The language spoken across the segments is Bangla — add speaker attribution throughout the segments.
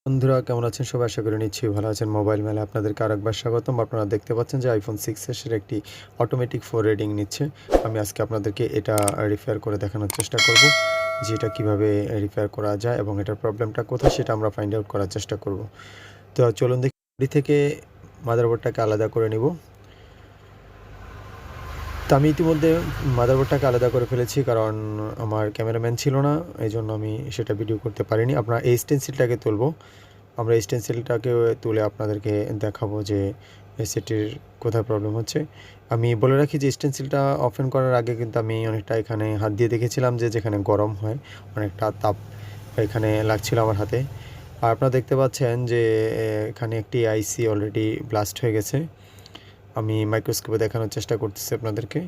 Speaker 1: বন্ধুরা কেমন আছেন সবাই? আশা করি নিশ্চয়ই ভালো আছেন। মোবাইল মেলায় আপনাদেরকে আরেকবার স্বাগতম। আপনারা দেখতে পাচ্ছেন যে iPhone 6s এর একটি অটোমেটিক 4 রিডিং নিচ্ছে। আমি আজকে আপনাদেরকে এটা রিপেয়ার করে দেখানোর চেষ্টা করব যে এটা কিভাবে রিপেয়ার করা যায় এবং এটার প্রবলেমটা কোথায় সেটা আমরা ফাইন্ড আউট করার চেষ্টা করব। তো চলুন দেখি বডি থেকে মাদারবোর্ডটাকে আলাদা করে নিব। তো আমি ইতিমধ্যে মাদারবোর্ডটাকে আলাদা করে ফেলেছি কারণ আমার ক্যামেরাম্যান ছিল না। এইজন্য আমি সেটা ভিডিও করতে পারিনি। আপনারা এই স্টেনসিলটাকে তুলব। আমরা এই স্টেনসিলটাকে তুলে আপনাদেরকে দেখাবো যে সেটির কোথায় প্রবলেম হচ্ছে। আমি বলে রাখি যে স্টেনসিলটা ওপেন করার আগে কিন্তু আমি অনেকটা এখানে হাত দিয়ে দেখেছিলাম যে যেখানে গরম হয় অনেকটা তাপ এখানে লাগছিল আমার হাতে। আর আপনারা দেখতে পাচ্ছেন যে এখানে একটি আইসি অলরেডি ব্লাস্ট হয়ে গেছে। আমি মাইক্রোস্কোপে দেখানোর চেষ্টা করতেছি আপনাদেরকে।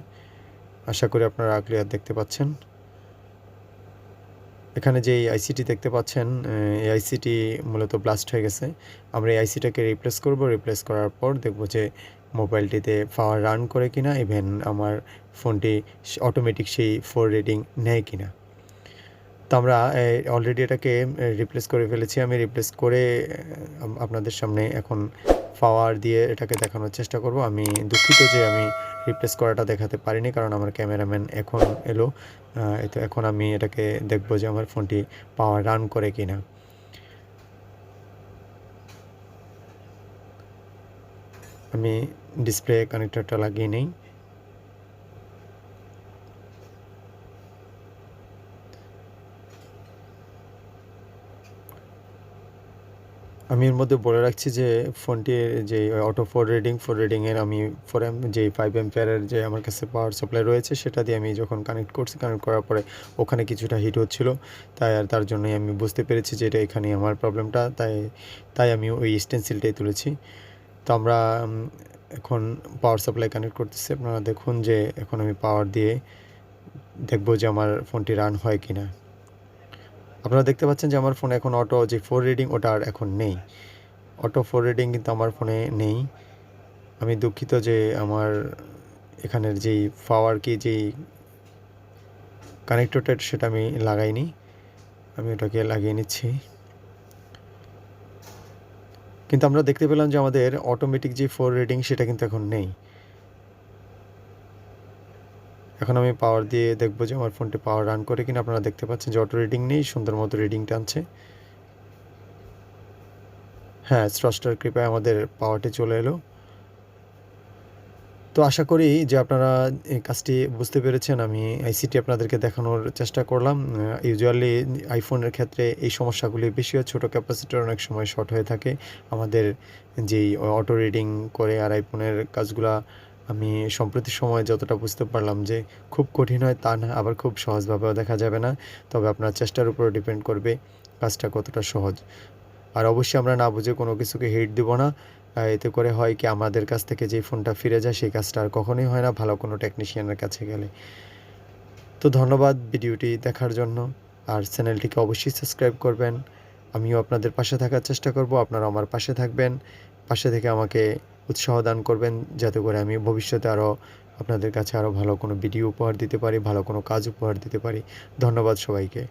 Speaker 1: আশা করি আপনারা ক্লিয়ার দেখতে পাচ্ছেন। এখানে যে আইসিটি দেখতে পাচ্ছেন এই আইসিটি মূলত ব্লাস্ট হয়ে গেছে। আমরা এই আইসিটাকে রিপ্লেস করব। রিপ্লেস করার পর দেখব যে মোবাইলটিতে পাওয়ার রান করে কিনা, ইভেন আমার ফোনটি অটোমেটিক সেই 4 রিডিং নেয় কিনা। তো আমরা অলরেডি এটাকে রিপ্লেস করে ফেলেছি। আমি রিপ্লেস করে আপনাদের সামনে এখন পাওয়ার দিয়ে এটাকে দেখানোর চেষ্টা করব। আমি দুঃখিত যে আমি রিপ্লেস করাটা দেখাতে পারিনি কারণ আমার ক্যামেরাম্যান এখন এলো। তো এখন আমি এটাকে দেখব যে আমার ফোনটি পাওয়ার রান করে কিনা। আমি ডিসপ্লে কানেক্টরটা লাগিয়ে নেই। আমি এর মধ্যে বলে রাখছি যে ফোনটির যে অটো 4 রিডিংয়ের আমি 4 যে 5 অ্যাম্পিয়ারের যে আমার কাছে পাওয়ার সাপ্লাই রয়েছে সেটা দিয়ে আমি যখন কানেক্ট করছি, কানেক্ট করার পরে ওখানে কিছুটা হিট হচ্ছিল। তার জন্যই আমি বুঝতে পেরেছি যে এটা এখানেই আমার প্রবলেমটা। তাই আমি ওই স্টেনসিলটাই তুলেছি। তো আমরা এখন পাওয়ার সাপ্লাই কানেক্ট করতেছি। আপনারা দেখুন যে এখন আমি পাওয়ার দিয়ে দেখব যে আমার ফোনটি রান হয় কিনা। আপনারা দেখতে পাচ্ছেন যে আমার ফোনে এখন অটো যে 4 রিডিং ওটা আর এখন নেই। অটো 4 রিডিং কিন্তু আমার ফোনে নেই। আমি দুঃখিত যে আমার এখানের যেই পাওয়ার কি যেই কানেক্টরটা সেটা আমি লাগাইনি। আমি ওটাকে লাগিয়ে নিচ্ছি। কিন্তু আমরা দেখতে পেলাম যে আমাদের অটোমেটিক যে 4 রিডিং সেটা কিন্তু এখন নেই। এখন আমি পাওয়ার দিয়ে দেখব যে আমার ফোনটি পাওয়ার রান করে কিনা। আপনারা দেখতে পাচ্ছেন যে অটো রিডিং নেই, সুন্দর মতো রিডিং টানছে। হ্যাঁ, স্রষ্টার কৃপায় আমাদের পাওয়ারটি চলে এলো। তো আশা করি যে আপনারা এই কাজটি বুঝতে পেরেছেন। আমি আইসিটি আপনাদেরকে দেখানোর চেষ্টা করলাম। ইউজুয়ালি আইফোনের ক্ষেত্রে এই সমস্যাগুলি বেশি হয়। ছোটো ক্যাপাসিটর অনেক সময় শর্ট হয়ে থাকে। আমাদের যেই অটো রিডিং করে আর আইফোনের কাজগুলা আমি সম্প্রতি সময়ে যতটা বুঝতে পারলাম যে খুব কঠিন হয় তা না, আবার খুব সহজভাবেও দেখা যাবে না। তবে আপনার চেষ্টার উপর ডিপেন্ড করবে কাজটা কতটা সহজ। আর অবশ্যই আমরা না বুঝে কোনো কিছুকে হিট দিব না। এতে করে হয় কি আমাদের কাছ থেকে যেই ফোনটা ফিরে যায় সেই কাজটা আর কখনোই হয় না ভালো কোনো টেকনিশিয়ানের কাছে গেলে। তো ধন্যবাদ ভিডিওটি দেখার জন্য। আর চ্যানেলটিকে অবশ্যই সাবস্ক্রাইব করবেন। আমিও আপনাদের পাশে থাকার চেষ্টা করব। আপনারা আমার পাশে থাকবেন। পাশে থেকে আমাকে উৎসাহ দান করবেন যাতে করে আমি ভবিষ্যতে আরও আপনাদের কাছে আরও ভালো কোনো ভিডিও উপহার দিতে পারি, ভালো কোনো কাজ উপহার দিতে পারি। ধন্যবাদ সবাইকে।